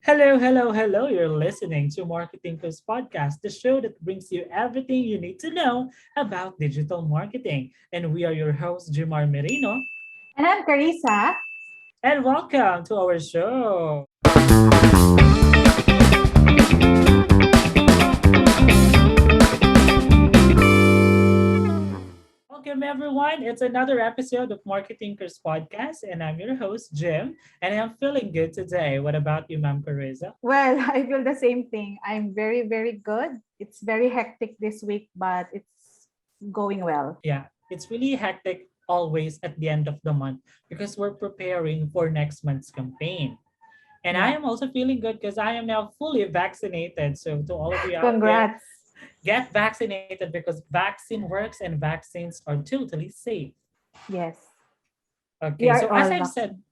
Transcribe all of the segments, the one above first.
Hello, hello, hello. You're listening to MarkeThinkers podcast, the show that brings you everything you need to know about digital marketing. And we are your hosts, Jimar Merino, And I'm Carissa. and welcome to our show. Welcome, everyone. It's another episode of MarkeThinkers podcast, and I'm your host, Jim, and I'm feeling good today. What about you, Ma'am Carissa? Well, I feel the same thing. I'm very, very good. It's very hectic this week, but it's going well. Yeah, it's really hectic always at the end of the month because we're preparing for next month's campaign. And I Yeah. am also feeling good because I am now fully vaccinated. So, to all of you out there, Congrats. get vaccinated because vaccine works and vaccines are totally safe. Yes. We Okay, are so as all I've said, vaccinated.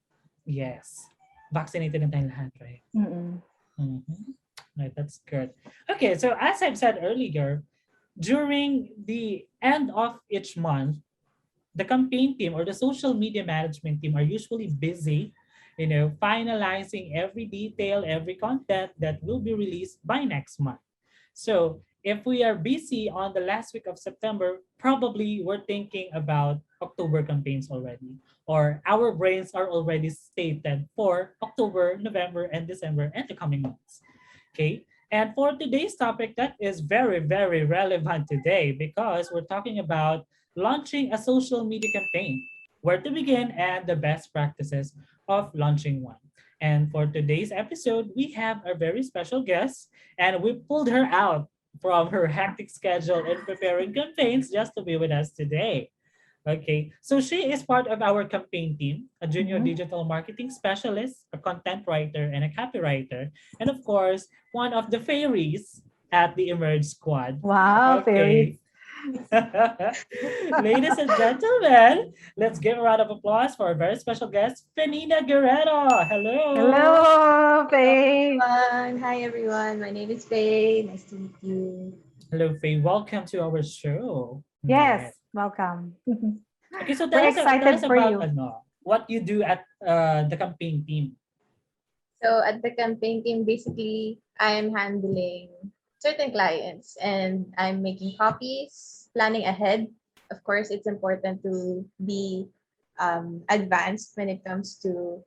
yes, vaccinated na tayong lahat, right? Mm-mm. Mm-hmm. Right, that's good. Okay, so as I've said earlier, during the end of each month, the campaign team or the social media management team are usually busy, finalizing every detail, every content that will be released by next month. So if we are busy on the last week of September, probably we're thinking about October campaigns already, or our brains are already stated for October, November, and December, and the coming months. Okay. And for today's topic, that is very, very relevant today because we're talking about launching a social media campaign, where to begin, and the best practices of launching one. And for today's episode, we have a very special guest, and we pulled her out from her hectic schedule in preparing campaigns just to be with us today. Okay, so she is part of our campaign team, a junior Mm-hmm. digital marketing specialist, a content writer, and a copywriter, and of course, one of the fairies at the Emerge Squad. Wow, fairies. Okay, ladies and gentlemen, let's give a round of applause for our very special guest, Fenina Guerrero. Hello. Hello, Faye. Hi everyone. My name is Faye. Nice to meet you. Hello, Faye. Welcome to our show. All right. Yes, welcome. Okay, so We're tell us excited for about you. what you do at the campaign team. So at the campaign team, basically, I am handling certain clients and I'm making copies, planning ahead. Of course, it's important to be advanced when it comes to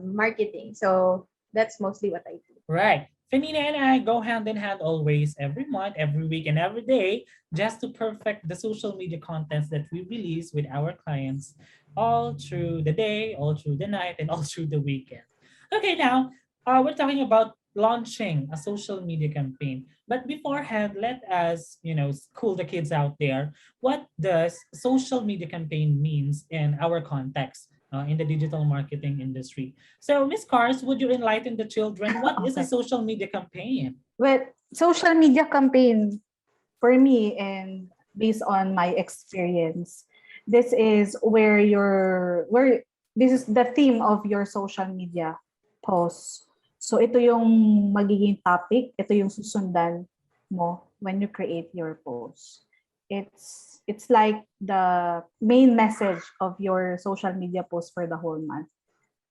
marketing. So that's mostly what I do. Right. Fenina and I go hand in hand always, every month, every week, and every day, just to perfect the social media contents that we release with our clients all through the day, all through the night, and all through the weekend. Okay, now we're talking about launching a social media campaign. But beforehand, let us, school the kids out there. What does social media campaign means in our context in the digital marketing industry? So, Miss Cars, would you enlighten the children? What is a Okay. social media campaign? Well, social media campaign for me and based on my experience, this is where this is the theme of your social media posts. So ito yung magiging topic, ito yung susundan mo when you create your post. It's like the main message of your social media post for the whole month.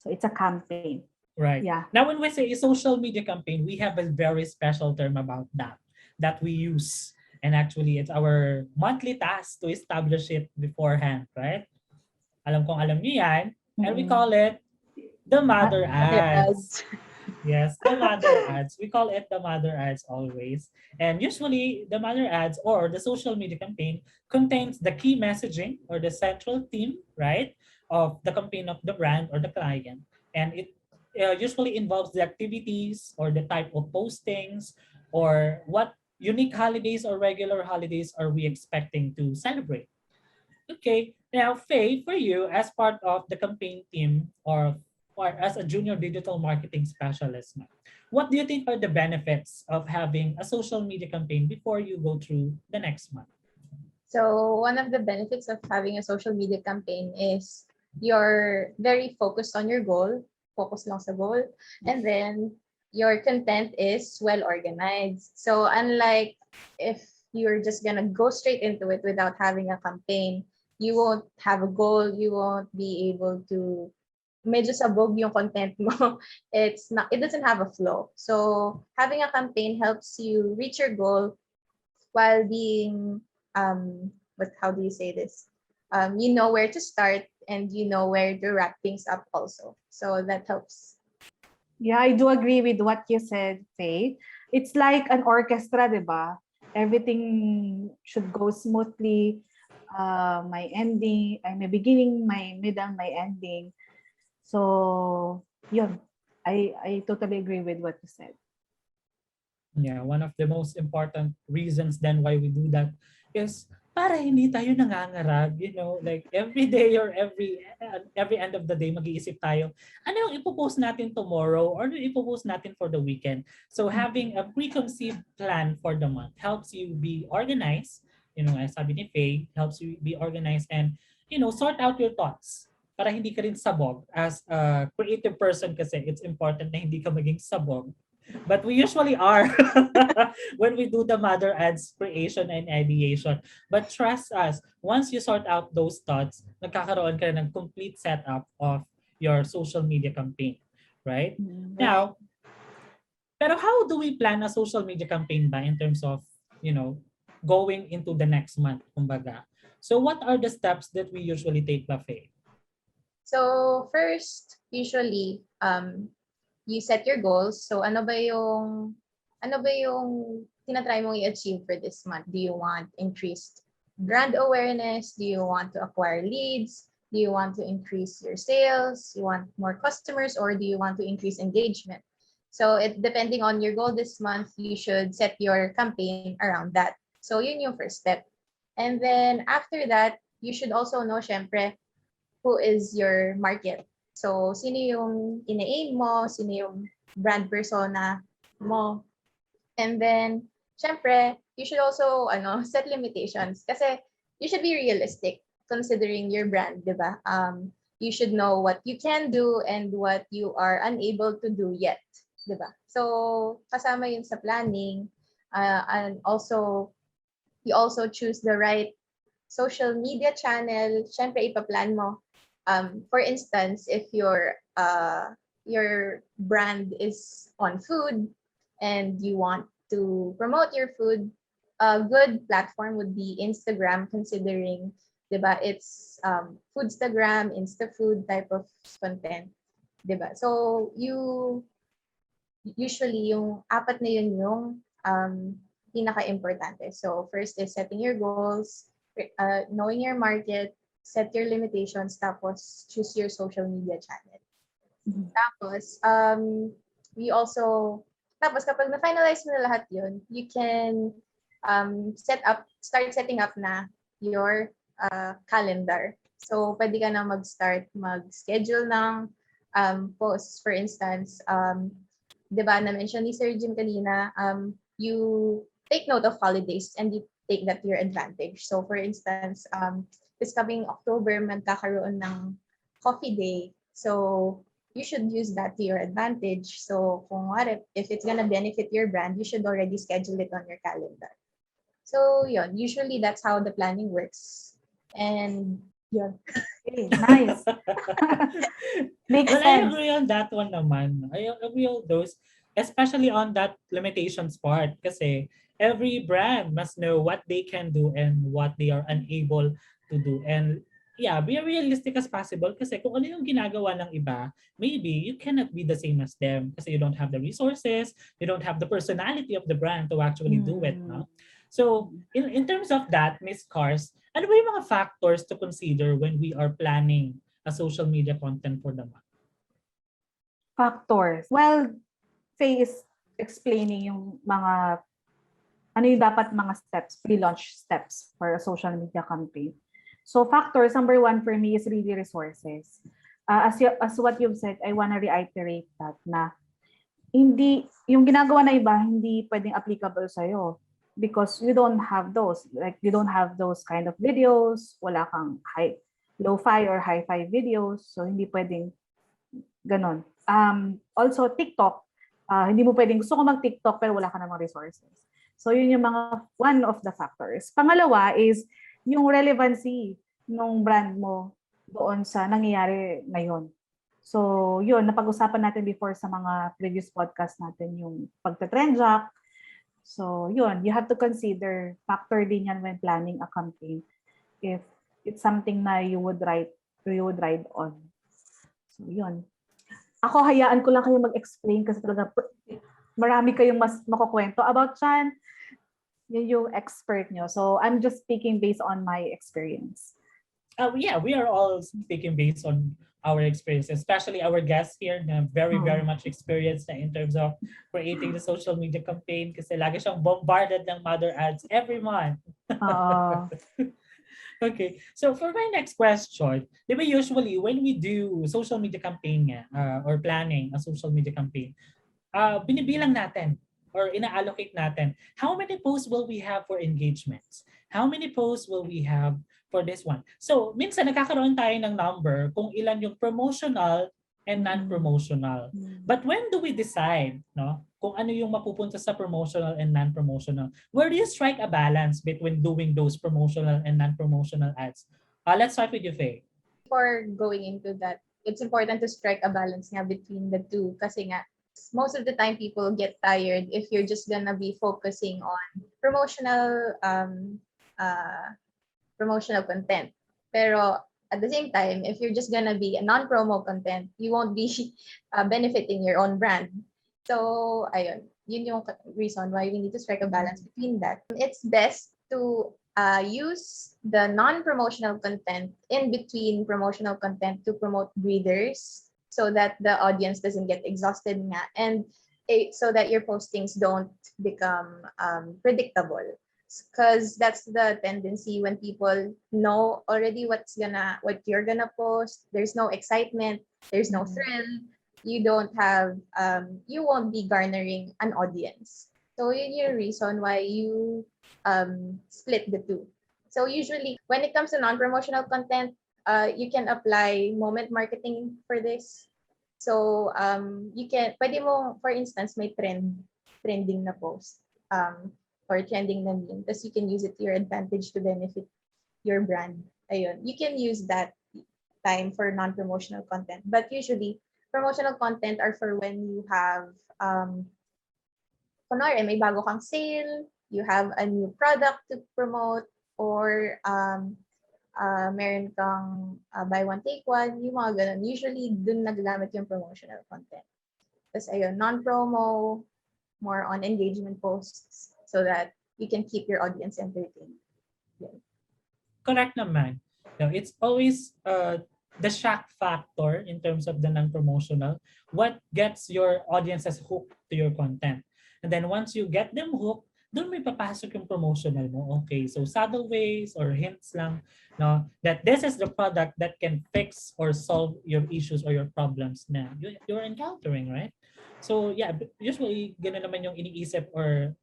So it's a campaign. Right. Yeah. Now, when we say a social media campaign, we have a very special term about that we use. And actually, it's our monthly task to establish it beforehand, right? Alam kong alam niyo yan. And we Mm-mm. call it the Ah, mother Other ads. ads. Yes, the mother ads. We call it the mother ads always. And usually, the mother ads or the social media campaign contains the key messaging or the central theme, right, of the campaign of the brand or the client. And it usually involves the activities or the type of postings or what unique holidays or regular holidays are we expecting to celebrate. Okay. Now, Faye, for you, as part of the campaign team or as a junior digital marketing specialist, what do you think are the benefits of having a social media campaign before you go through the next month? So one of the benefits of having a social media campaign is you're very focused on your goal, focus lang sa goal, and then your content is well organized. So unlike if you're just gonna go straight into it without having a campaign, you won't have a goal, you won't be able to medyo sabog yung content mo. It doesn't have a flow. So having a campaign helps you reach your goal while being but how do you say this? You know where to start and you know where to wrap things up also. So that helps. Yeah, I do agree with what you said, Faye. It's like an orchestra, di ba? Everything should go smoothly. My ending, my beginning, my mid, and my ending. So, yun. I totally agree with what you said. Yeah, one of the most important reasons then why we do that is para hindi tayo nangangarag, like every day or every end of the day mag-iisip tayo, ano yung ipopost natin tomorrow or ano yung ipopost natin for the weekend. So having a preconceived plan for the month helps you be organized, as sabi ni Faye, helps you be organized and, sort out your thoughts para hindi ka rin sabog. As a creative person kasi, it's important na hindi ka maging sabog. But we usually are when we do the mother ads creation and ideation. But trust us, once you sort out those thoughts, nagkakaroon ka ng complete setup of your social media campaign, right? Right. Now, pero how do we plan a social media campaign ba in terms of, going into the next month, kumbaga? So what are the steps that we usually take, Buffet? So first, usually, you set your goals. So ano ba yung tinatry mong i-achieve for this month? Do you want increased brand awareness? Do you want to acquire leads? Do you want to increase your sales? You want more customers, or do you want to increase engagement? So depending on your goal this month, you should set your campaign around that. So yun yung first step. And then after that, you should also know, syempre, who is your market. So, sino yung ina-aim mo, sino yung brand persona mo. And then, syempre, you should also set limitations. Kasi you should be realistic considering your brand, di ba? You should know what you can do and what you are unable to do yet, di ba? So, kasama yun sa planning. And also, you also choose the right social media channel. Syempre, ipaplan mo. For instance, if your brand is on food and you want to promote your food, a good platform would be Instagram, considering, diba, it's Foodstagram, Instafood type of content, diba? So usually yung apat na yun yung pinaka-importante. So first is setting your goals, knowing your market, set your limitations, tapos choose your social media channel. Tapos, tapos kapag na-finalize mo na lahat yun, you can start setting up na your calendar. So, pwede ka na mag-schedule ng posts. For instance, di ba, na-mention ni Sir Jim kanina, you take note of holidays and you take that to your advantage. So, for instance, this coming October, magkakaroon ng coffee day. So, you should use that to your advantage. So, if it's gonna benefit your brand, you should already schedule it on your calendar. So, yun. Usually, that's how the planning works. And, yun. Okay, nice. Makes Well, I sense. agree on that one naman. I agree on those, especially on that limitations part. Kasi every brand must know what they can do and what they are unable to do. And yeah, be realistic as possible kasi kung ano yung ginagawa ng iba, maybe you cannot be the same as them kasi you don't have the resources, you don't have the personality of the brand to actually do it. No? So, in terms of that, Miss Cars, ano ba yung mga factors to consider when we are planning a social media content for the month? Factors. Well, Faye is explaining yung mga ano yung dapat mga steps, pre-launch steps for a social media campaign. So factors, number one for me is really resources. As what you've said, I want to reiterate that na hindi, yung ginagawa na iba, hindi pwedeng applicable sa'yo because you don't have those. Like, you don't have those kind of videos, wala kang low-fi or hi-fi videos, so hindi pwedeng ganon. Also, TikTok, hindi mo pwedeng gusto ko mag-TikTok pero wala ka namang resources. So, yun yung one of the factors. Pangalawa is yung relevancy ng brand mo doon sa nangyayari ngayon. So, yun, napag-usapan natin before sa mga previous podcast natin yung pagta-trend jock. So, yun, you have to consider, factor din yan when planning a campaign if it's something na you would ride on. So, yun. Ako, hayaan ko lang kayo mag-explain kasi talaga marami kayong mas makukwento about yan. Yun yung expert nyo. So, I'm just speaking based on my experience. Yeah, we are all speaking based on our experience, especially our guests here na very, very much experienced na in terms of creating the social media campaign kasi lagi siyang bombarded ng mother ads every month. Okay, so for my next question, di ba usually when we do social media campaign or planning a social media campaign, binibilang natin or ina-allocate natin how many posts will we have for engagements? How many posts will we have for this one? So, minsan nagkakaroon tayo ng number kung ilan yung promotional and non-promotional. But when do we decide, no, kung ano yung mapupunta sa promotional and non-promotional? Where do you strike a balance between doing those promotional and non-promotional ads? Let's start with you, Faye. Before going into that, it's important to strike a balance nga between the two kasi nga most of the time people get tired if you're just gonna be focusing on promotional content. Pero at the same time, if you're just gonna be a non-promo content, you won't be benefiting your own brand. So, ayun, yun yung reason why we need to strike a balance between that. It's best to use the non-promotional content in between promotional content to promote breeders so that the audience doesn't get exhausted nga, and so that your postings don't become predictable. Because that's the tendency when people know already what you're gonna post. There's no excitement, there's no thrill. You won't be garnering an audience. So yun yung reason why you split the two. So usually when it comes to non-promotional content, you can apply moment marketing for this. So pwede mo, for instance, may trending na post. Or trending na meme, tapos you can use it to your advantage to benefit your brand. Ayun. You can use that time for non-promotional content. But usually, promotional content are for when you have, kunwari, may bago kang sale, you have a new product to promote, or meron kang buy one, take one, yung mga ganun. Usually, dun nagagamit yung promotional content. Tapos ayun, non-promo, more on engagement posts, so that you can keep your audience entertained. Yeah. Correct naman. No, it's always the shock factor in terms of the non-promotional. What gets your audiences hooked to your content? And then once you get them hooked, doon may papasok yung promotional mo. Okay, so subtle ways or hints lang, no, that this is the product that can fix or solve your issues or your problems na you're encountering, right? So yeah, usually gano'n naman yung iniisip or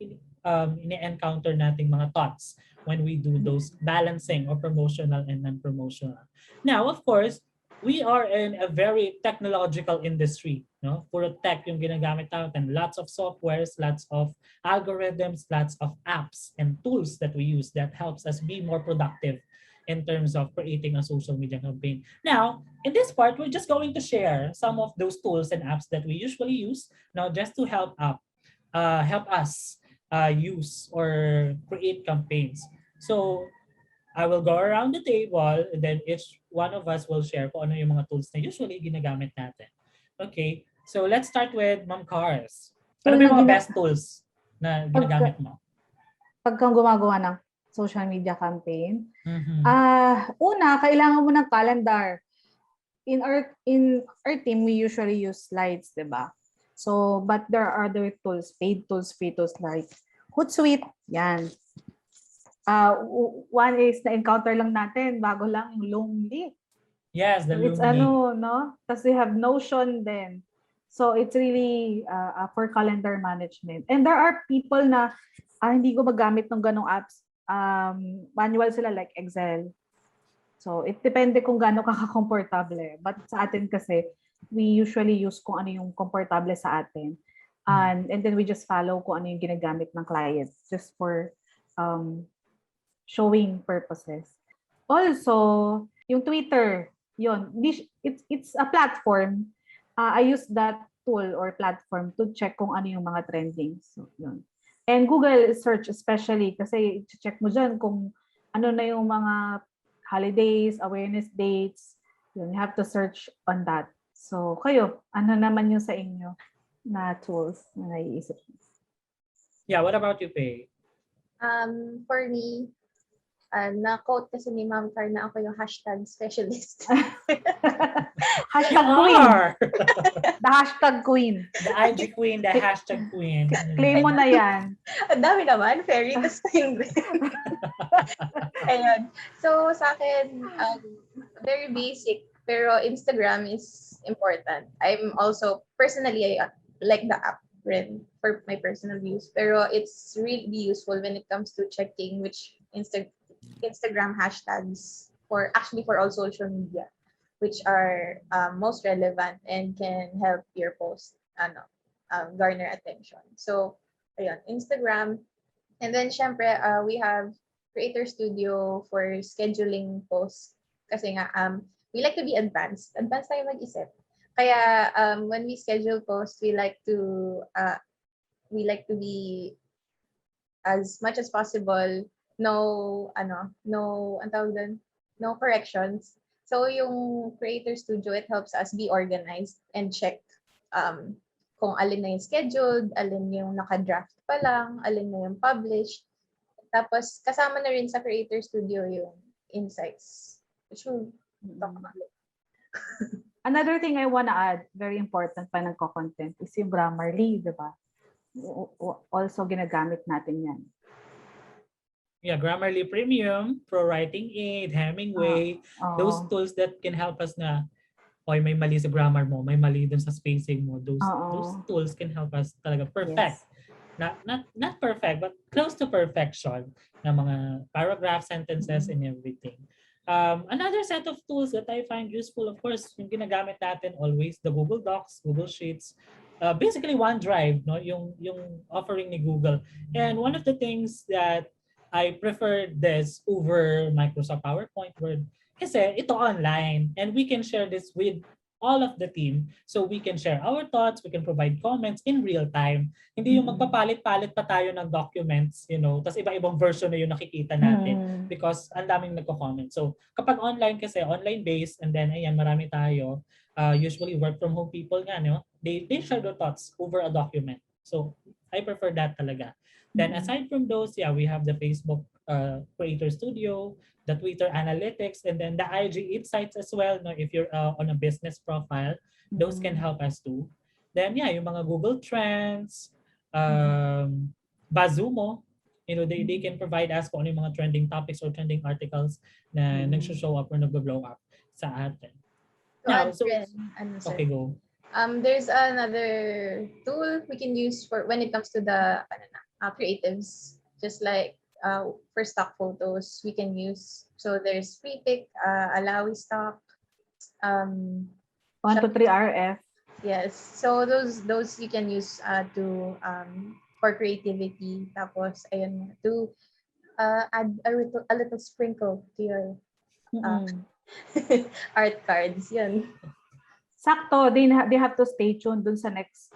ini-encounter nating mga thoughts when we do those balancing of promotional and non-promotional. Now, of course, we are in a very technological industry, no? Puro tech yung ginagamit natin. Lots of softwares, lots of algorithms, lots of apps and tools that we use that helps us be more productive in terms of creating a social media campaign. Now, in this part, we're just going to share some of those tools and apps that we usually use now just to help us use or create campaigns. So, I will go around the table and then each one of us will share kung ano yung mga tools na usually ginagamit natin. Okay, so let's start with Ma'am Cars. Ano ba yung mga best tools na ginagamit mo? Pag kang gumagawa ng social media campaign, una, kailangan mo ng calendar. In our team, we usually use slides, diba? So, but there are other tools, paid tools, free tools like Hootsuite, yan. One is na-encounter lang natin, bago lang yung Loomly. Yes, the It's Loomly. no? Tapos we have Notion then. So it's really for calendar management. And there are people na hindi ko magamit ng ganong apps. Manual sila like Excel. So it depende kung gaano ka komportable. But sa atin kasi, we usually use kung ano yung komportable sa atin. And then we just follow kung ano yung ginagamit ng client just for showing purposes. Also, yung Twitter. yun. It's a platform. I use that tool or platform to check kung ano yung mga trending. So, yun. And Google search especially kasi check mo dyan kung ano na yung mga holidays, awareness dates. Yun, you have to search on that. So, kayo, ano naman yung sa inyo na tools na naiisip? Yeah, what about you, Faye? For me, na-quote kasi ni Ma'am Car na ako yung hashtag specialist. Hashtag You queen. are! The hashtag queen. The IG queen, the hashtag queen. Claim mo na yan. Ang dami naman, fairy, gusto yung Ayun. So, sa akin, very basic, pero Instagram is important. I'm also, personally, I like the app rin for my personal use, pero it's really useful when it comes to checking which Instagram hashtags for all social media, which are most relevant and can help your post garner attention. So, ayun, Instagram. And then, syempre, we have Creator Studio for scheduling posts. Kasi nga, we like to be advanced. Advanced tayo mag-isip. Kaya, when we schedule posts, we like to be as much as possible no corrections. So yung Creator Studio, it helps us be organized and check kung alin na yung scheduled, alin yung naka-draft pa lang, alin na yung published. Tapos kasama na rin sa Creator Studio yung insights. Which we'll talk about it. Another thing I wanna add, very important pa nagko-content, is yung Grammarly, di ba? Also, ginagamit natin yan. Yeah, Grammarly Premium, Pro Writing Aid, Hemingway, those tools that can help us na, oy, may mali sa grammar mo, may mali dun sa spacing mo. Those tools can help us talaga perfect. Yes. Not perfect, but close to perfection na mga paragraph, sentences, and everything. Another set of tools that I find useful, of course, yung ginagamit natin always, the Google Docs, Google Sheets, basically OneDrive, no, yung offering ni Google. And one of the things that I prefer this over Microsoft PowerPoint, Word, kasi ito online and we can share this with all of the team. So we can share our thoughts, we can provide comments in real time. Hindi yung magpapalit-palit pa tayo ng documents, tas iba-ibang version na yung nakikita natin because ang daming nagko-comment. So kapag online kasi, online-based, and then ayan, marami tayo, usually work from home people nga, they share their thoughts over a document. So I prefer that talaga. Then aside from those, we have the Facebook Creator Studio, the Twitter Analytics, and then the IG Insights as well. No, if you're on a business profile, those can help us too. Then yung mga Google Trends, Bazumo, they can provide us kung ano yung mga trending topics or trending articles na nag-show up or nag-blow up sa atin. Okay, go. There's another tool we can use for when it comes to the creatives, just like for stock photos we can use. So there's free pick, Alawi stock, 123RF. Yes, so those you can use to for creativity. Tapos ayun, to add a little sprinkle to your art cards. Yun. Sakto, they have to stay tuned dun sa next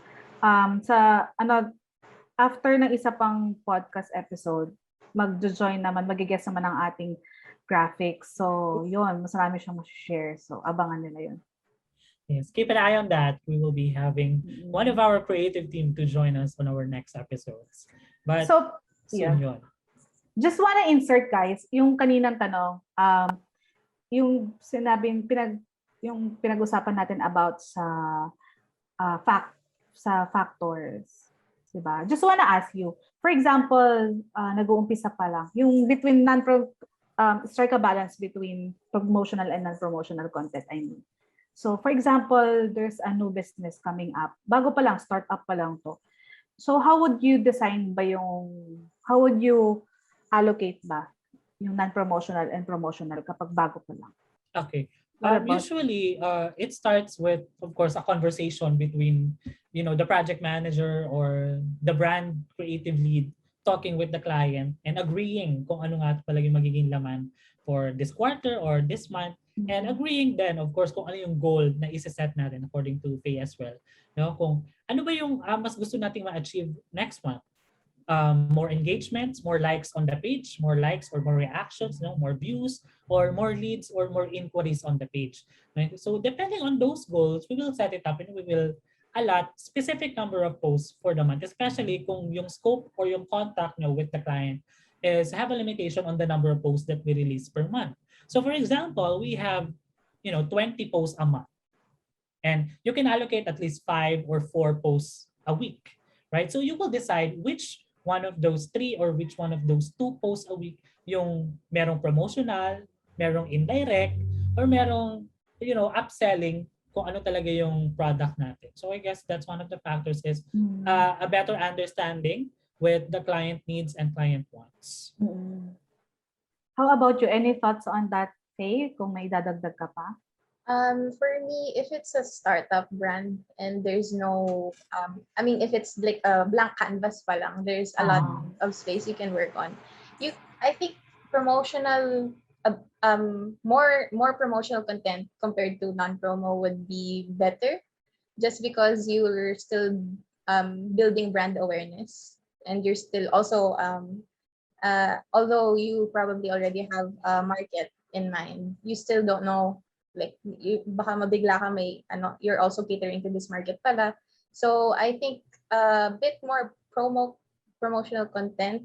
after ng isa pang podcast episode, mag-join naman, mag-guest naman ang ating graphics. So, yun, mas marami siyang ma-share. So, abangan nila yun. Yes, keep an eye on that. We will be having one of our creative team to join us on our next episodes. But soon yun. Just wanna insert, guys, yung kaninang tanong, yung sinabing yung pinag-usapan natin about sa factors. Diba? Just wanna ask you, for example, nag-uumpisa pa lang, yung between strike a balance between promotional and non-promotional content, I mean. So, for example, there's a new business coming up. Bago pa lang, start up pa lang to. So, how would you allocate ba yung non-promotional and promotional kapag bago pa lang? Okay. Usually, it starts with, of course, a conversation between, the project manager or the brand creative lead talking with the client and agreeing kung ano nga pala yung magiging laman for this quarter or this month. And agreeing then, of course, kung ano yung goal na isa-set natin according to Faye as well. No? Kung ano ba yung mas gusto nating ma-achieve next month. More engagements, more likes on the page, more likes or more reactions, no, more views, or more leads, or more inquiries on the page. Right? So depending on those goals, we will set it up and we will allot specific number of posts for the month, especially kung yung scope or yung contact nyo with the client is have a limitation on the number of posts that we release per month. So for example, we have 20 posts a month. And you can allocate at least 5 or 4 posts a week, right? So you will decide which one of those 3 or which one of those 2 posts a week yung merong promotional, merong indirect, or merong, upselling kung ano talaga yung product natin. So I guess that's one of the factors is a better understanding with the client needs and client wants. How about you? Any thoughts on that, Faye? Kung may dadagdag ka pa? For me, if it's a startup brand and there's no, if it's like a blank canvas pa lang, there's a lot of space you can work on. I think promotional, more promotional content compared to non-promo would be better, just because you're still building brand awareness, and you're still also, although you probably already have a market in mind, you still don't know. Like, baka mabigla ka you're also catering to this market pala. So I think a bit more promotional content,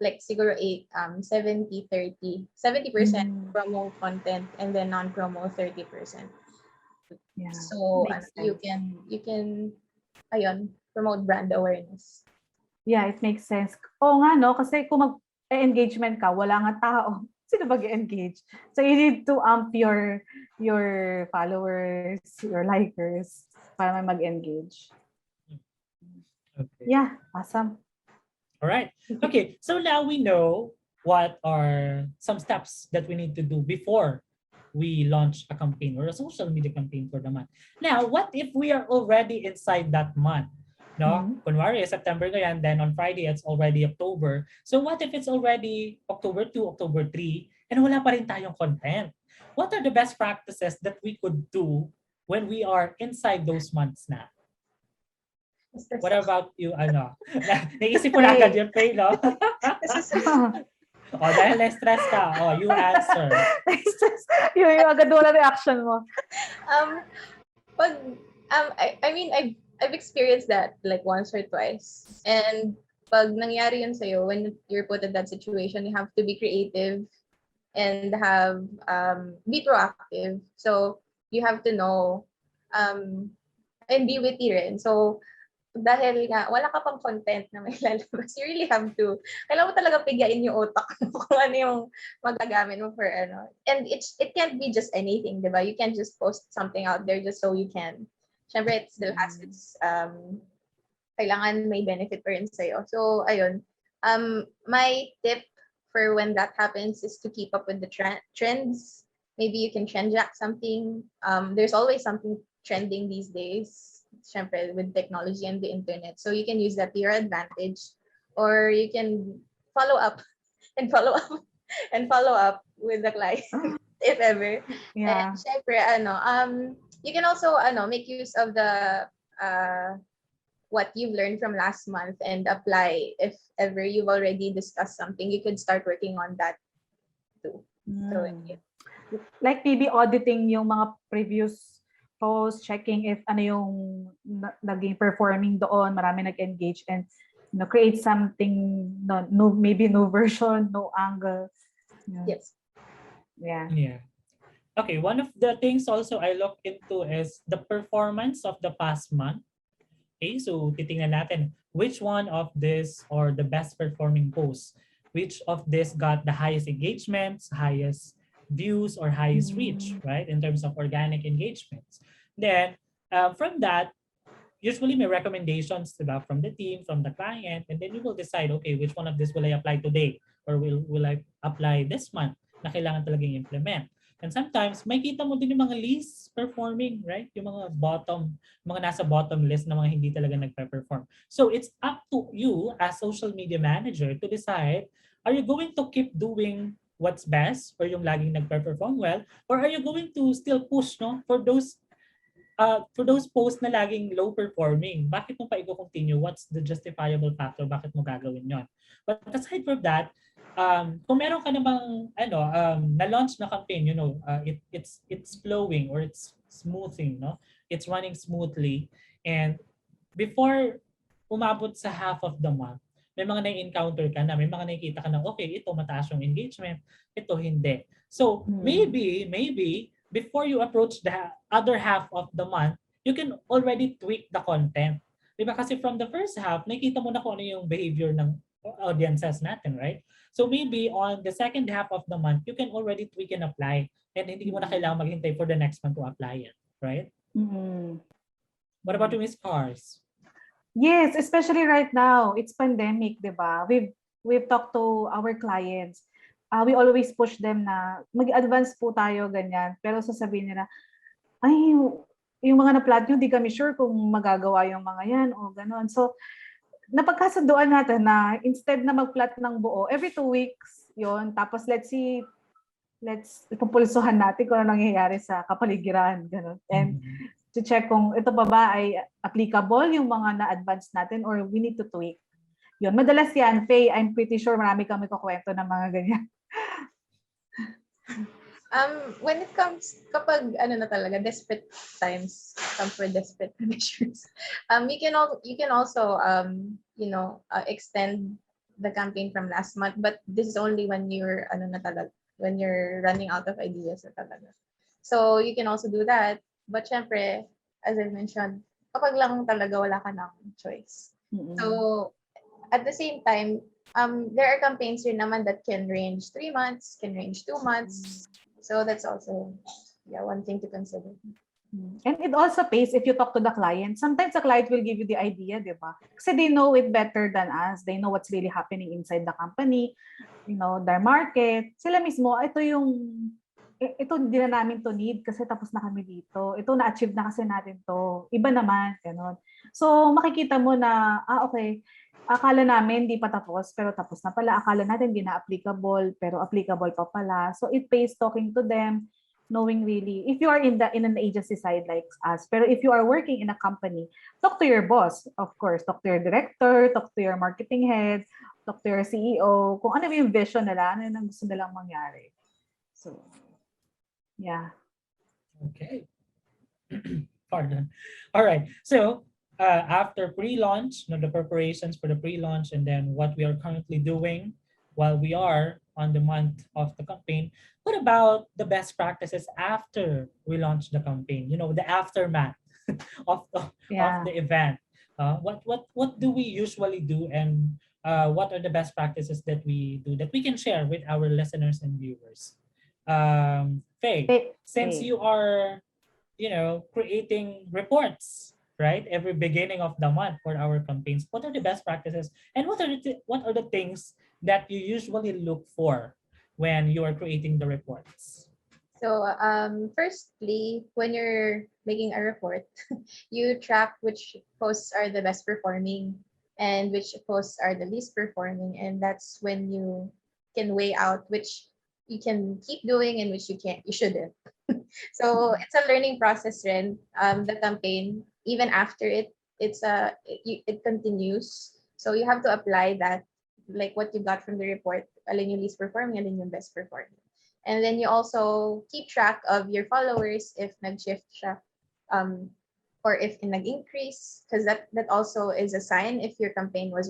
like siguro 70-30, 70% promo content and then non-promo 30%. Yeah. So you can promote brand awareness. Yeah, it makes sense. Oo nga, no? Kasi kung mag-engagement ka, wala nga tao. Sino mag-engage? So you need to amp your followers, your likers para mag-engage. Okay. Yeah, awesome. All right. Okay, so now we know what are some steps that we need to do before we launch a campaign or a social media campaign for the month. Now, what if we are already inside that month? No? Kunwari, September na yan, then on Friday, it's already October. So what if it's already October 2, October 3, and wala pa rin tayong content? What are the best practices that we could do when we are inside those months na? What about you, naisip ko na agad yung Faye, no? Dahil na-stress ka. You answer. yung agad wala reaction mo. I've experienced that like once or twice. And pag nangyari yun sa'yo, when you're put in that situation, you have to be creative and be proactive. So you have to know and be witty rin. So dahil nga wala ka pang content na may lalabas, you really have to, kailangan mo talaga pigain yung utak mo kung ano yung magagamit mo for ano. And it can't be just anything, diba? You can't just post something out there just so you can. Syempre, it still has its, kailangan may benefit pa rin sa'yo. So, ayun. My tip for when that happens is to keep up with the trends. Maybe you can trend jack something. There's always something trending these days, syempre, with technology and the internet. So you can use that to your advantage. Or you can follow up and follow up and follow up with the client, if ever. Yeah. And syempre, you can also make use of the what you've learned from last month and apply if ever you've already discussed something. You could start working on that too. So, yeah. Like maybe auditing yung mga previous posts, checking if ano yung naging performing doon, marami nag-engage, and create something maybe no version, no angle. Yes. Yeah. Okay, one of the things also I look into is the performance of the past month. Okay, so titingnan natin which one of this or the best performing posts, which of this got the highest engagements, highest views, or highest reach, right, in terms of organic engagements. Then from that, usually may recommendations from the team, from the client, and then you will decide, okay, which one of this will I apply today or will I apply this month na kailangan talagang implement. And sometimes, may kita mo din yung mga least performing, right? Yung mga nasa bottom list na mga hindi talaga nagpe-perform. So it's up to you as social media manager to decide, are you going to keep doing what's best or yung laging nagpe-perform well, or are you going to still push, no, for those posts na laging low performing? Bakit mo pa i-continue? What's the justifiable factor? Bakit mo gagawin yon? But aside from that, kung meron ka namang na-launch na campaign, it's flowing or it's smoothing, no? It's running smoothly, and before umabot sa half of the month, may mga na-encounter ka na, may mga nakikita ka na, okay, ito mataas yung engagement, ito hindi. So maybe before you approach the other half of the month, you can already tweak the content. Diba? Kasi from the first half, nakita mo na kung ano yung behavior ng audiences natin, right? So maybe on the second half of the month, you can already tweak and apply. And hindi mo na kailangan maghintay for the next month to apply it, right? Mm. What about you, Miss Cars? Yes, especially right now, it's pandemic, 'di ba? We've talked to our clients. We always push them na mag-advance po tayo ganyan. Pero sasabihin nila, ay, yung mga na-plot nyo, di kami sure kung magagawa yung mga yan o gano'n. So, napagkasunduan natin na instead na mag-plot ng buo, every 2 weeks yon. Tapos let's ipupulsuhan natin kung ano nangyayari sa kapaligiran. Gano'n. And to check kung ito pa ba ay applicable yung mga na-advance natin or we need to tweak. Yun. Madalas yan, Faye, I'm pretty sure marami kami kukwento ng mga ganyan. When it comes, kapag ano na talaga, desperate times come for desperate measures. You can also extend the campaign from last month, but this is only when you're when you're running out of ideas na talaga. So you can also do that. But syempre, as I mentioned, kapag lang talaga wala ka ng choice. Mm-hmm. So at the same time, there are campaigns rin naman that can range 3 months, can range 2 months. So that's also one thing to consider. And it also pays if you talk to the client. Sometimes the client will give you the idea, di ba? Kasi they know it better than us. They know what's really happening inside the company, their market. Sila mismo, ito hindi na namin to need kasi tapos na kami dito. Ito na-achieve na kasi natin to. Iba naman, gano'n. So makikita mo na, okay, akala namin di pa tapos, pero tapos na pala. Akala natin di na applicable, pero applicable pa pala. So it pays talking to them, knowing really, if you are in an agency side like us, pero if you are working in a company, talk to your boss, of course. Talk to your director, talk to your marketing head, talk to your CEO, kung ano yung vision nila, ano yung gusto nilang mangyari. So, yeah. Okay. Pardon. All right. So, after pre-launch, the preparations for the pre-launch, and then what we are currently doing while we are on the month of the campaign, what about the best practices after we launch the campaign? The aftermath of the event. What do we usually do, and what are the best practices that we do that we can share with our listeners and viewers? Faye, since you are, creating reports, right, every beginning of the month for our campaigns, what are the best practices, and what are the things that you usually look for when you are creating the reports? So, firstly, when you're making a report, you track which posts are the best performing and which posts are the least performing, and that's when you can weigh out which you can keep doing and which you shouldn't. So it's a learning process, Ren. The campaign, even after it continues. So you have to apply that, like what you got from the report, alin yung least performing, alin yung best performing. And then you also keep track of your followers if nag-shift siya, or if nag-increase, because that also is a sign if your campaign was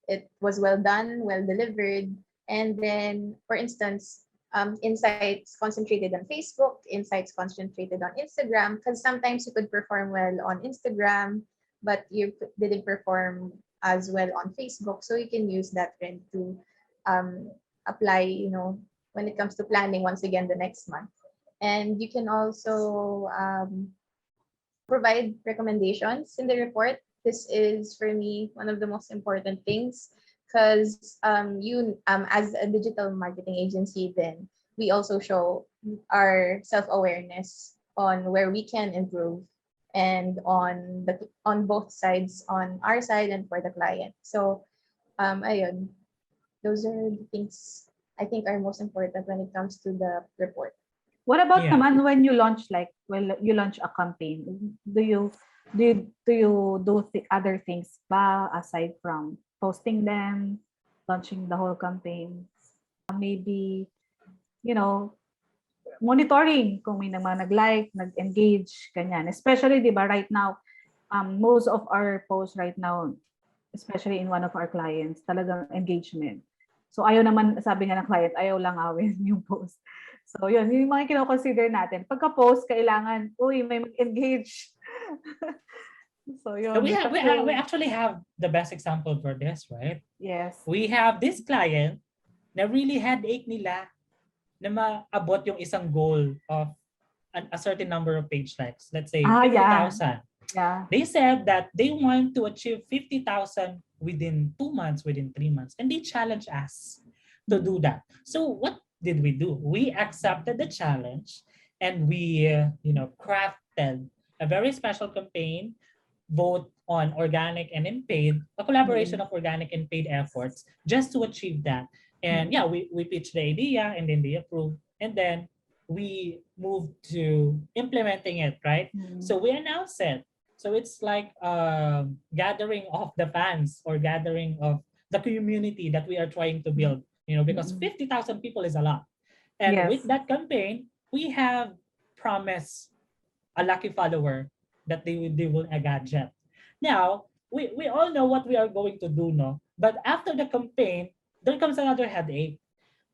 it was well done, well delivered. And then, for instance, insights concentrated on Facebook, insights concentrated on Instagram, because sometimes you could perform well on Instagram, but you didn't perform as well on Facebook. So you can use that trend to apply, when it comes to planning once again the next month. And you can also provide recommendations in the report. This is, for me, one of the most important things, because you as a digital marketing agency, then we also show our self-awareness on where we can improve, and on both sides, on our side and for the client. So ayun, those are the things I think are most important when it comes to the report. What about Yeah. naman when you launch you launch a campaign? Do you do other things ba aside from posting them, launching the whole campaign? Maybe, you know, monitoring kung may mga nag-like, nag-engage, ganyan. Especially, di ba, right now, most of our posts right now, especially in one of our clients, talagang engagement. So ayaw naman, sabi nga ng client, ayaw lang awin yung post. So yun, yung mga kino-consider natin. Pagka-post, kailangan, uy, may mag-engage. So So yun. we actually have the best example for this, right? Yes. We have this client na really headache nila na maabot yung isang goal of a certain number of page likes. Let's say Yeah. 50,000. Yeah. They said that they want to achieve 50,000 within 2 months, within 3 months, and they challenge us to do that. So what did we do? We accepted the challenge, and we, crafted a very special campaign, both on organic and in paid, a collaboration of organic and paid efforts just to achieve that. And yeah, we pitched the idea, and then they approved, and then we moved to implementing it, right? So we announced it. So it's like gathering of the fans, or gathering of the community that we are trying to build, because 50,000 people is a lot. And Yes. with that campaign, we have promised a lucky follower that they will a gadget. Now, we all know what we are going to do, no? But after the campaign, there comes another headache.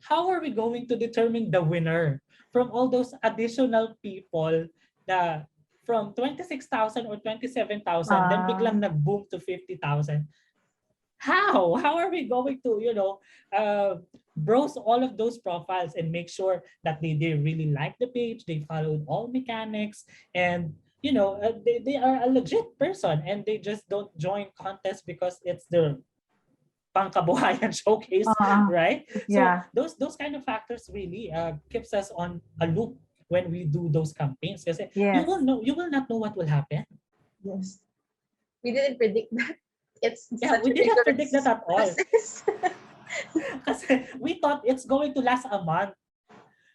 How are we going to determine the winner from all those additional people na from 26,000 or 27,000, then biglang nag-boom to 50,000? How are we going to, browse all of those profiles and make sure that they really like the page, they followed all mechanics, and they are a legit person, and they just don't join contests because it's their pangkabuhayan showcase, right? Yeah. So those kind of factors really keeps us on a loop when we do those campaigns, kasi Yes. you will not know what will happen. Yes. We didn't predict that. It's Yeah, such we a didn't rigorous predict that at all. process. Kasi we thought it's going to last a month.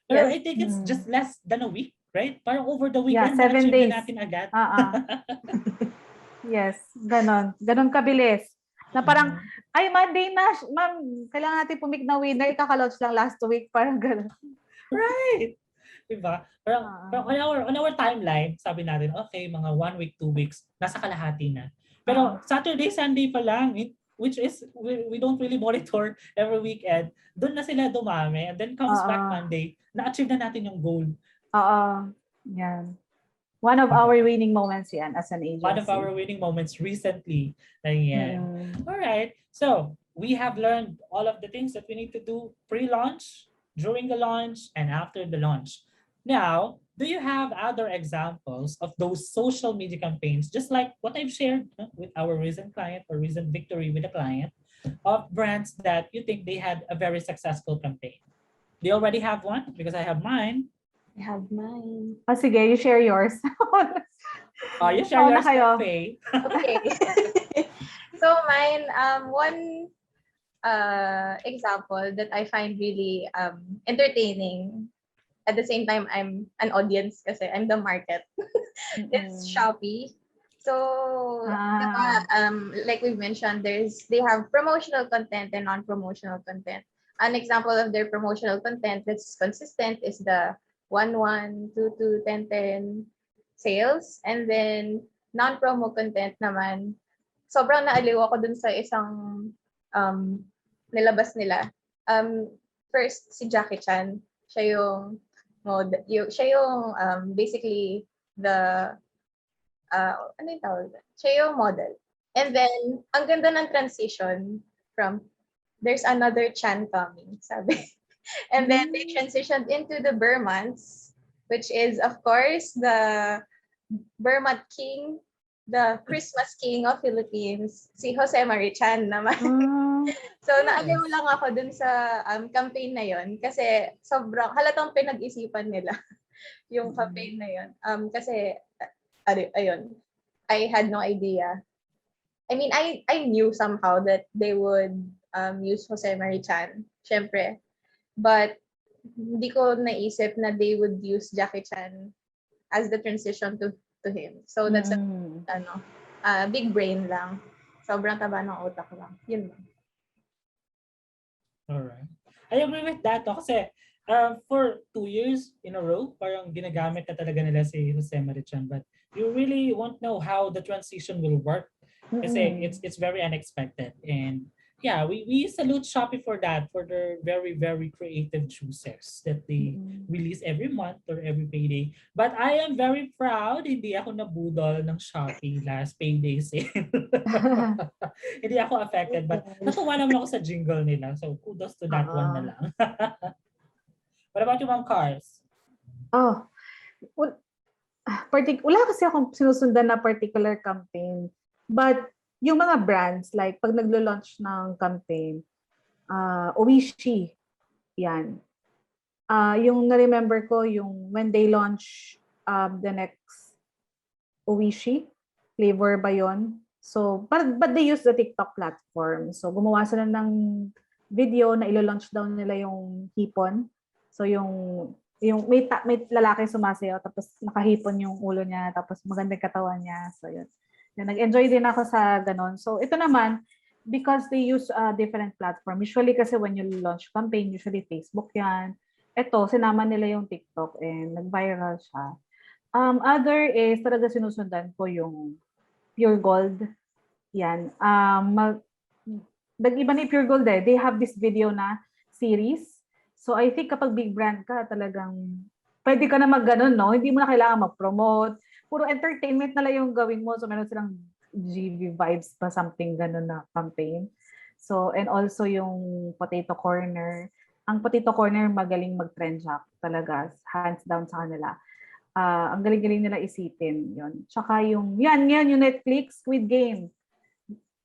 Pero Yes. I think it's just less than a week, right? Parang over the Yeah, weekend, 7 na-achieve days. na natin agad. Yes, ganon. Ganon kabilis. Na parang, ay, Monday na, ma'am, kailangan natin pumik na winner, ikaka-launch lang last week, parang ganon. Right. Diba? Parang on our timeline, sabi natin, okay, mga 1 week, 2 weeks, nasa kalahati na. Pero Saturday, Sunday pa lang, which is, we don't really monitor every weekend, doon na sila dumami, and then comes back Monday, na-achieve na natin yung goal. Yan. One of our winning moments yan as an agency. One of our winning moments recently. All right. So we have learned all of the things that we need to do pre-launch, during the launch, and after the launch. Now, do you have other examples of those social media campaigns, just like what I've shared with our recent client or recent victory with a client, of brands that you think they had a very successful campaign? Do you already have one? Because I have mine. I have mine. Sige, you share yours. You share yours, kayo. Faye. Okay. So mine, one example that I find really entertaining. At the same time, I'm an audience kasi I'm the market. It's Shopee. So, like we mentioned, they have promotional content and non-promotional content. An example of their promotional content that's consistent is the 1-1, 2-2, 10-10 sales. And then, non-promo content naman, sobrang naaliw ako dun sa isang nilabas nila. First, si Jackie Chan. Siya yung basically the ano yung tawag? Siya yung model. And then, ang ganda ng transition from there's another Chan coming, sabi. And then they transitioned into the Burmans, which is, of course, the Burma King, the Christmas King of Philippines, si Jose Marie Chan naman. So, naaliw lang ako dun sa campaign na yon kasi sobrang halatang pinag-isipan nila yung campaign na yon. Kasi, ayun, I had no idea. I mean, I knew somehow that they would use Jose Marie Chan, syempre. But hindi ko naisip na they would use Jackie Chan as the transition to him. So that's a big brain lang. Sobrang taba ng utak lang. Yun lang. Alright. I agree with that. No? Kasi for 2 years in a row, parang ginagamit na talaga nila si Jose Marichan. But you really won't know how the transition will work. Kasi it's very unexpected. And yeah, we salute Shopee for that, for their very, very creative choices that they release every month or every payday. But I am very proud, hindi ako nabudol ng Shopee last payday sale. Hindi ako affected, but natuwa naman ako sa jingle nila. So kudos to that one na lang. What about you, Ma'am Cars? Wala kasi akong sinusundan na particular campaign. But yung mga brands, like pag naglo-launch ng campaign, Oishi, yan. Yung na-remember ko, yung when they launch the next Oishi, flavor ba yun? So, but they use the TikTok platform. So, gumawa sila ng video na ilo-launch daw nila yung hipon. So, yung may lalaki sumasayaw, tapos nakahipon yung ulo niya, tapos magandang katawan niya. So, yun. Nag-enjoy din ako sa ganon. So, ito naman, because they use a different platform. Usually kasi when you launch campaign, usually Facebook yan. Ito, sinama nila yung TikTok and nag-viral siya. Other is talaga sinusundan ko yung Pure Gold. Yan. Nag-iba ni Pure Gold eh. They have this video na series. So I think kapag big brand ka, talagang pwede ka na mag-ganon, no? Hindi mo na kailangan mag-promote. Puro entertainment na lang yung gawin mo. So meron silang GV vibes pa, something ganon na campaign. So, and also yung Potato Corner. Ang Potato Corner magaling mag-trend hack talaga. Hands down sa kanila. Ang galing-galing nila isipin yon. Tsaka yung Netflix Squid Game.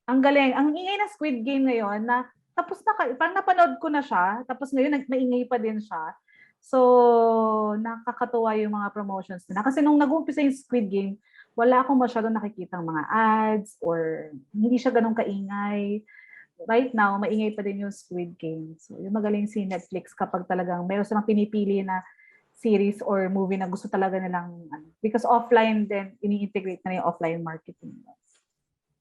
Ang galing. Ang ingay na Squid Game ngayon na tapos parang napanood ko na siya. Tapos ngayon maingay pa din siya. So, nakakatuwa yung mga promotions nila. Kasi nung nag-umpisa yung Squid Game, wala akong masyadong nakikitang mga ads or hindi siya ganun kaingay. Right now, maingay pa din yung Squid Game. So, yung magaling si Netflix kapag talagang mayroon silang pinipili na series or movie na gusto talaga nilang because offline din ini-integrate na yung offline marketing.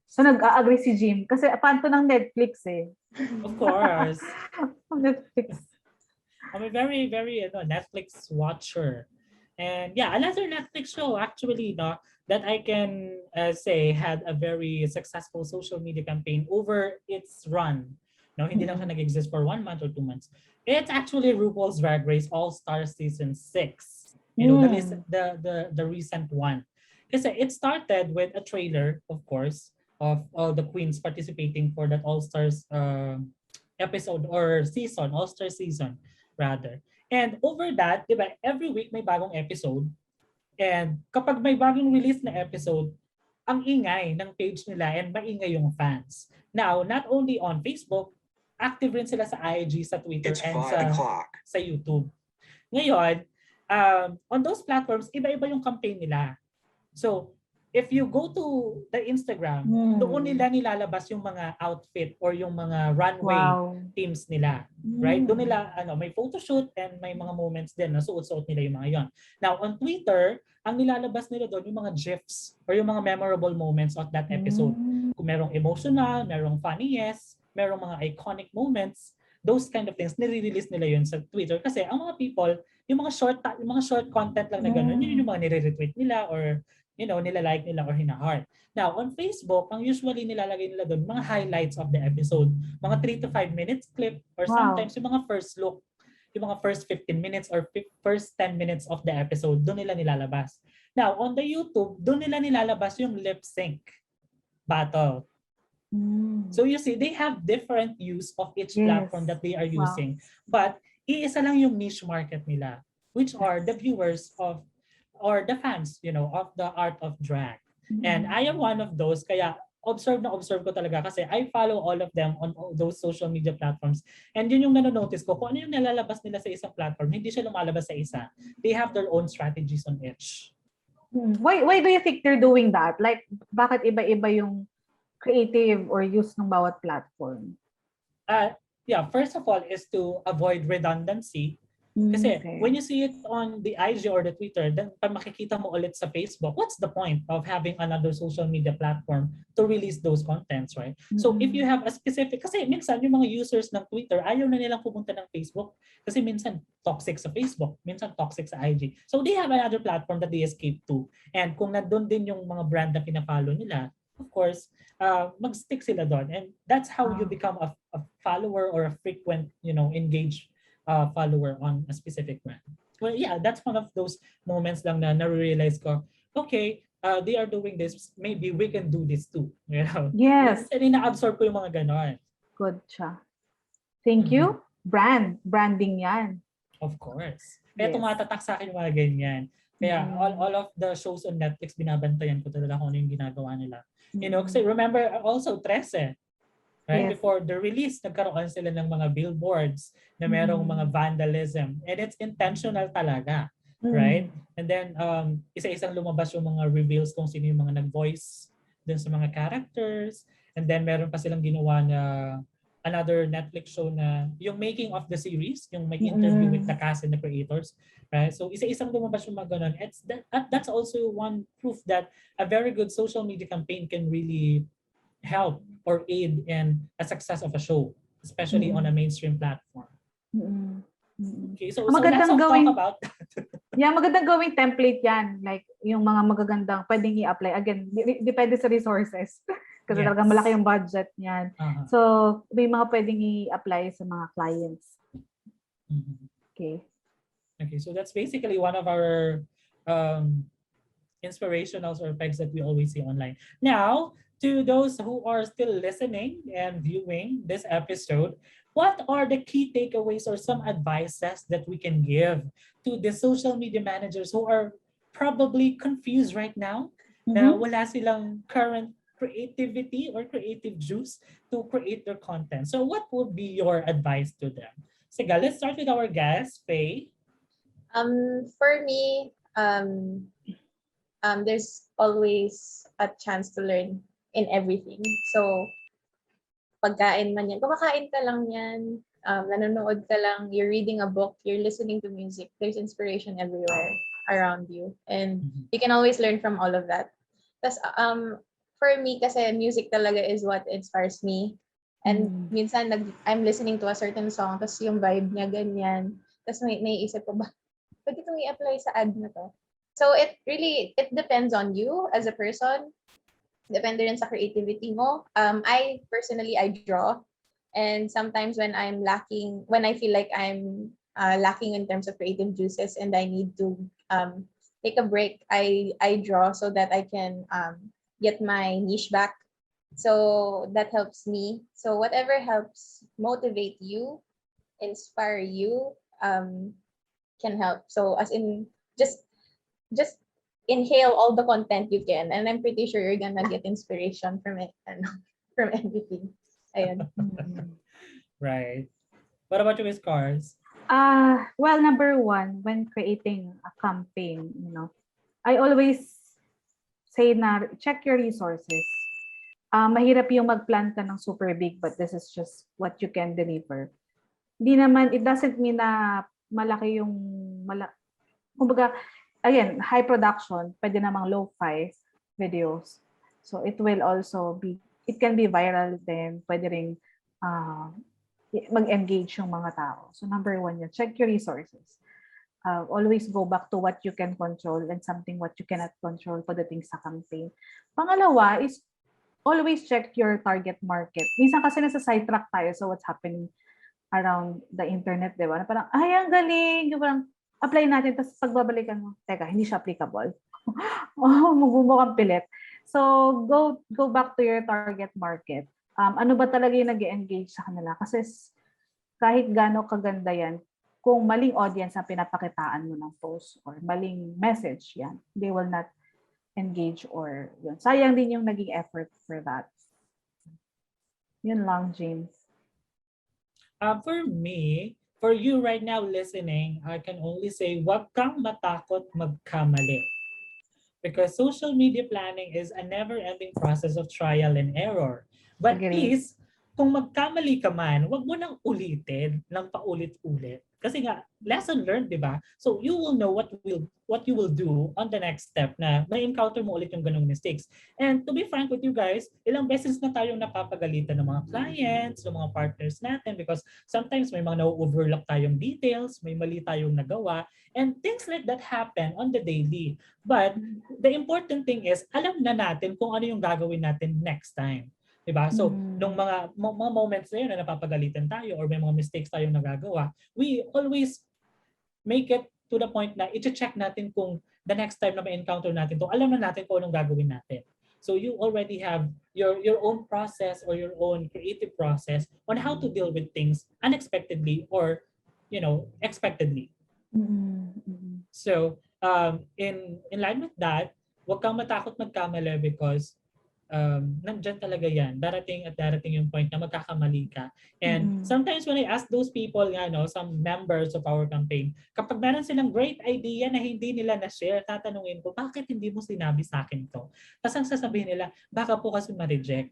So nag-agree si Jim kasi panto ng Netflix eh. Of course. Netflix. I'm a very, very Netflix watcher. And yeah, another Netflix show actually that I can say had a very successful social media campaign over its run. No, hindi lang siya nag-exist for 1 month or 2 months. It's actually RuPaul's Drag Race All-Star Season 6. The recent one. Kasi it started with a trailer, of course, of all the queens participating for that All-Stars episode or season, All-Star season rather. And over that, di ba, every week may bagong episode. And kapag may bagong release na episode, ang ingay ng page nila and maingay yung fans. Now, not only on Facebook, active rin sila sa IG, sa Twitter, and sa YouTube. Ngayon, on those platforms, iba-iba yung campaign nila. So, if you go to the Instagram, doon nila nilalabas yung mga outfit or yung mga runway teams nila. Right? Doon nila, may photoshoot and may mga moments din na suot-suot nila yung mga yon. Now, on Twitter, ang nilalabas nila doon yung mga GIFs or yung mga memorable moments of that episode. Kung merong emotional, merong funniest, merong mga iconic moments, those kind of things, nire-release nila yun sa Twitter. Kasi ang mga people, yung mga short content lang na gano'n, yun yung mga nire-retweet nila or nila-like nila or hina-heart. Now, on Facebook, ang usually nilalagay nila doon, mga highlights of the episode. Mga 3 to 5 minutes clip or sometimes yung mga first look, yung mga first 15 minutes or first 10 minutes of the episode, doon nila nilalabas. Now, on the YouTube, doon nila nilalabas yung lip sync battle. So you see, they have different use of each platform that they are using. But iisa lang yung niche market nila, which are the viewers of or the fans, of the art of drag. And I am one of those, kaya observe ko talaga kasi I follow all of them on all those social media platforms. And yun yung nanonotice ko, kung ano yung nalalabas nila sa isang platform, hindi siya lumalabas sa isa. They have their own strategies on each. Why do you think they're doing that? Like, bakit iba-iba yung creative or use ng bawat platform? yeah, first of all is to avoid redundancy. Kasi Okay. when you see it on the IG or the Twitter, then pag makikita mo ulit sa Facebook, what's the point of having another social media platform to release those contents, right? So if you have a specific, kasi minsan yung mga users ng Twitter, ayaw na nilang pumunta ng Facebook kasi minsan toxic sa Facebook, minsan toxic sa IG. So they have another platform that they escape to. And kung nandun din yung mga brand na pinafollow nila, of course, mag-stick sila doon. And that's how you become a follower or a frequent, engaged follower on a specific brand. Well, yeah, that's one of those moments lang na na-realize ko, okay, they are doing this, maybe we can do this too. Yes. And ina-absorb ko yung mga ganon. Good siya. Thank you. Branding yan. Of course. Kaya Yes. tumatatak sa akin yung mga ganyan. Kaya all of the shows on Netflix, binabantayan ko talaga kung ano yung ginagawa nila. Kasi remember also 13, right? Yes. Before the release, nagkaroon sila ng mga billboards na merong mga vandalism. And it's intentional talaga, right? And then, isa-isang lumabas yung mga reveals kung sino yung mga nag-voice dun sa mga characters. And then, meron pa silang ginawa na another Netflix show na yung making of the series, yung may interview with the cast and the creators, right? So, isa-isang lumabas yung mga ganun. That's also one proof that a very good social media campaign can really help or aid in a success of a show, especially on a mainstream platform. Okay, so let's talk about that. Yeah, magandang gawing template yan. Like, yung mga magagandang pwedeng i-apply. Again, depende sa resources. Kasi talagang malaki yung budget niyan. So, may mga pwedeng i-apply sa mga clients. Okay. Okay, so that's basically one of our inspirational or pegs that we always see online. Now, to those who are still listening and viewing this episode, what are the key takeaways or some advices that we can give to the social media managers who are probably confused right now na wala silang current creativity or creative juice to create their content? So what would be your advice to them? Sige, let's start with our guest, Faye. For me, there's always a chance to learn in everything. So, pagkain man yan, kumakain ka lang yan, nanonood ka lang, you're reading a book, you're listening to music, there's inspiration everywhere around you. And you can always learn from all of that. Tapos, for me, kasi music talaga is what inspires me. And minsan, I'm listening to a certain song, tapos yung vibe niya ganyan. Tapos may isip ko ba, pwede itong i-apply sa ad na to. So, it depends on you as a person. Depende rin sa creativity mo. I personally draw. And sometimes when I feel like I'm lacking in terms of creative juices and I need to take a break, I draw so that I can get my niche back. So that helps me. So whatever helps motivate you, inspire you, can help. So as in, just inhale all the content you can, and I'm pretty sure you're gonna get inspiration from it and from everything. Ayun. Right. What about you, Miss Cars? Well, number one, when creating a campaign, I always say na check your resources. Mahirap yung mag-plan ka ng super big, but this is just what you can deliver. It doesn't mean na malaki yung kumbaga, again, high production, pwede namang low-fi videos. So it can be viral din, pwede ring mag-engage yung mga tao. So number one yun, check your resources. Always go back to what you can control and something what you cannot control pagdating sa campaign. Pangalawa is always check your target market. Minsan kasi nasa sidetrack tayo sa what's happening around the internet, di ba? Parang, ay, ang galing! Parang, apply natin, tapos pagbabalikan mo, teka, hindi siya applicable. Magmumukhang pilit. So, go back to your target market. Ano ba talaga yung nag-engage sa kanila? Kasi kahit gaano kaganda yan, kung maling audience ang pinapakitaan mo ng post or maling message yan, they will not engage or yun. Sayang din yung naging effort for that. Yun lang, James. For me, for you right now listening, I can only say, wag kang matakot magkamali. Because social media planning is a never-ending process of trial and error. But please, kung magkamali ka man, wag mo nang ulitin ng paulit-ulit. Kasi nga, lesson learned, di ba? So you will know what you will do on the next step na may encounter mo ulit yung ganong mistakes. And to be frank with you guys, ilang beses na tayong napapagalitan ng mga clients, ng mga partners natin because sometimes may mga na-overlook tayong details, may mali tayong nagawa, and things like that happen on the daily. But the important thing is, alam na natin kung ano yung gagawin natin next time. Diba? So, nung mga moments na yun na napapagalitan tayo or may mga mistakes tayong nagagawa, we always make it to the point na i-check natin kung the next time na may encounter natin to, alam na natin kung anong gagawin natin. So you already have your own process or your own creative process on how to deal with things unexpectedly or expectedly. So in line with that, huwag kang matakot magkamali because nandyan talaga yan. Darating yung point na magkakamali ka. And sometimes when I ask those people, some members of our campaign, kapag meron silang great idea na hindi nila na-share, tatanungin ko, bakit hindi mo sinabi sa akin to? Tapos ang sasabihin nila, baka po kasi ma-reject.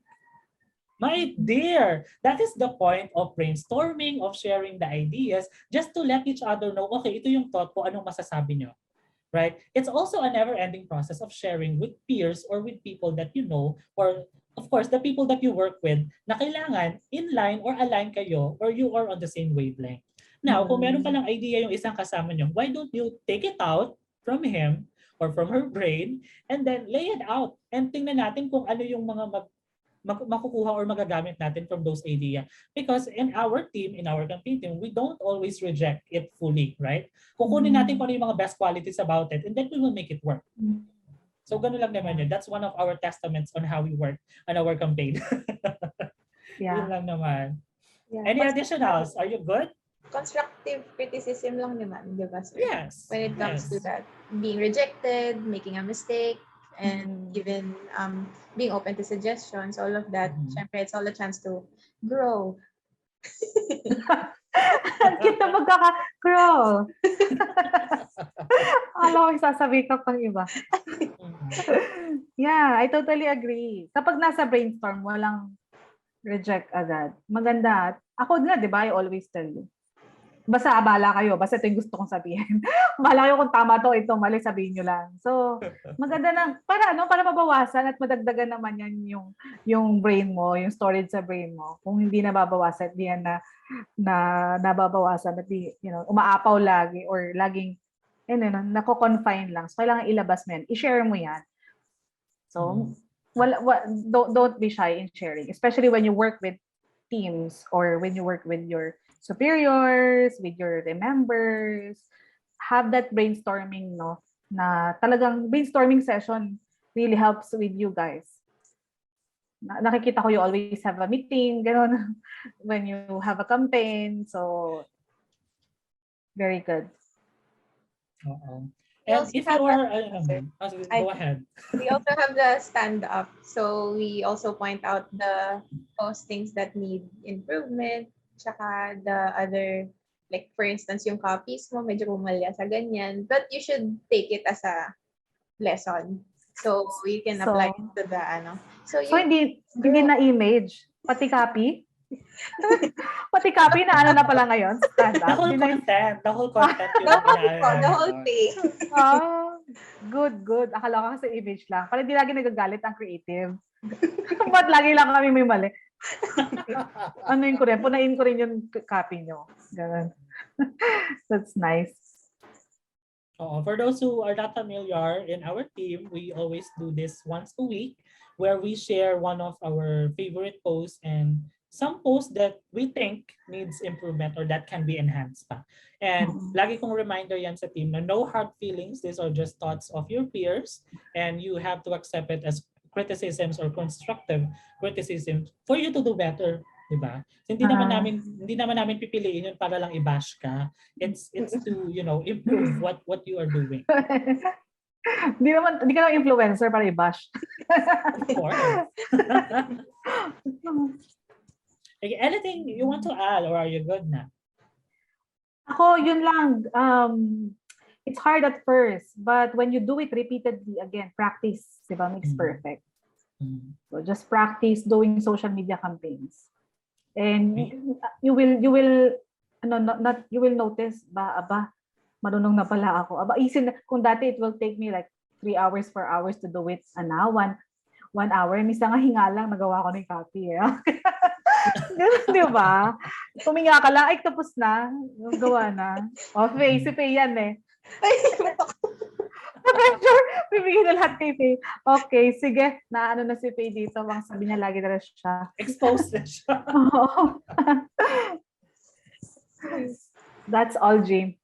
My dear, that is the point of brainstorming, of sharing the ideas, just to let each other know, okay, ito yung thought ko, anong masasabi nyo? Right? It's also a never-ending process of sharing with peers or with people that you know, or of course, the people that you work with na kailangan in-line or align kayo or you are on the same wavelength. Now, kung meron palang idea yung isang kasama nyo, why don't you take it out from him or from her brain and then lay it out and tingnan natin kung ano yung mga makukuha or magagamit natin from those idea. Because in our team, in our campaign team, we don't always reject it fully, right? Kukunin natin kung ano yung mga best qualities about it and then we will make it work. So ganun lang naman yun. That's one of our testaments on how we work on our campaign. Yun lang naman. Yeah. Any additionals? Are you good? Constructive criticism lang naman, di ba, sir? Yes. When it comes to that, being rejected, making a mistake, and even being open to suggestions, all of that, syempre, it's all a chance to grow. Ang cute na magkaka-grow. Alam ko, sasabihin ka pang iba. Yeah, I totally agree. Kapag nasa brainstorm, walang reject agad. Maganda. Ako na, di ba, I always tell you. Basta abala kayo. Basta ito yung gusto kong sabihin. Abala kayo kung tama to, ito, mali, sabihin nyo lang. So, maganda na. Para mabawasan at madagdagan naman yan yung brain mo, yung storage sa brain mo. Kung hindi nababawasan, hindi yan na nababawasan at umaapaw lagi or laging nako-confine lang. So, kailangan ilabas mo yan. I-share mo yan. So, don't be shy in sharing. Especially when you work with teams or when you work with your superiors, with your members, have that brainstorming, na talagang brainstorming session really helps with you guys. Nakikita ko you always have a meeting, gano'n, when you have a campaign. So, very good. And if you are, go ahead. We also have the stand-up. So, we also point out the postings that need improvement. Tsaka the other, like for instance, yung copies mo, medyo pumalya sa ganyan. But you should take it as a lesson. So, you can apply it to the So hindi na image, pati copy? Pati copy na na pala ngayon? Stand up? The whole content. The whole thing. Good. Akala ko kasi image lang. Para di lagi nagagalit ang creative. Ba't lagi lang kami may mali? Anuin ko rin. Punain ko rin yung copy nyo. Ganun. That's nice. For those who are not familiar, in our team, we always do this once a week where we share one of our favorite posts and some posts that we think needs improvement or that can be enhanced pa. And lagi kong reminder yan sa team na no hard feelings. These are just thoughts of your peers and you have to accept it as criticisms or constructive criticism for you to do better, di ba? Hindi naman namin pipiliin yun para lang i-bash ka. It's to, improve what you are doing. Hindi ka naman influencer para i-bash. Of course. Anything you want to add or are you good na? Ako, yun lang. It's hard at first, but when you do it repeatedly, again, practice, diba, makes perfect. So just practice doing social media campaigns. And you will not you will notice aba marunong na pala ako. Aba easy na, kung dati it will take me like 3 hours, 4 hours to do it, now 1 hour. Minsan nga hinga lang nagawa ko ng copy. Di ba? Tuminga ka lang, ay tapos na. Gawa na. Si Faye yan eh. Sure, bibigyan na lahat kay Faye. Okay, sige. Naano na si Faye dito. Baka sabi niya lagi na siya. Exposed na siya. That's all, Jim.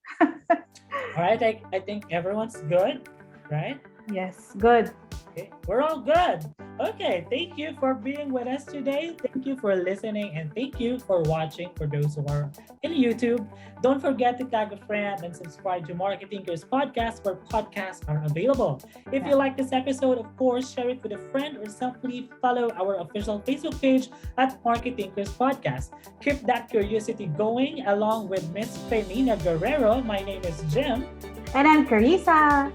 Alright, I think everyone's good, right? Yes, good. Okay, we're all good. Okay, thank you for being with us today. Thank you for listening, and thank you for watching for those who are in YouTube. Don't forget to tag a friend and subscribe to MarkeThinkers podcast where podcasts are available. If you like this episode, of course, share it with a friend or simply follow our official Facebook page at MarkeThinkers Podcast. Keep that curiosity going along with Miss Fenina Guerrero. My name is Jim. And I'm Carissa.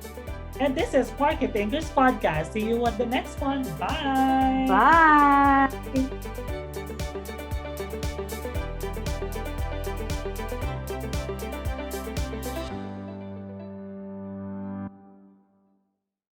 And this is MarkeThinkers Podcast. See you at the next one. Bye. Bye.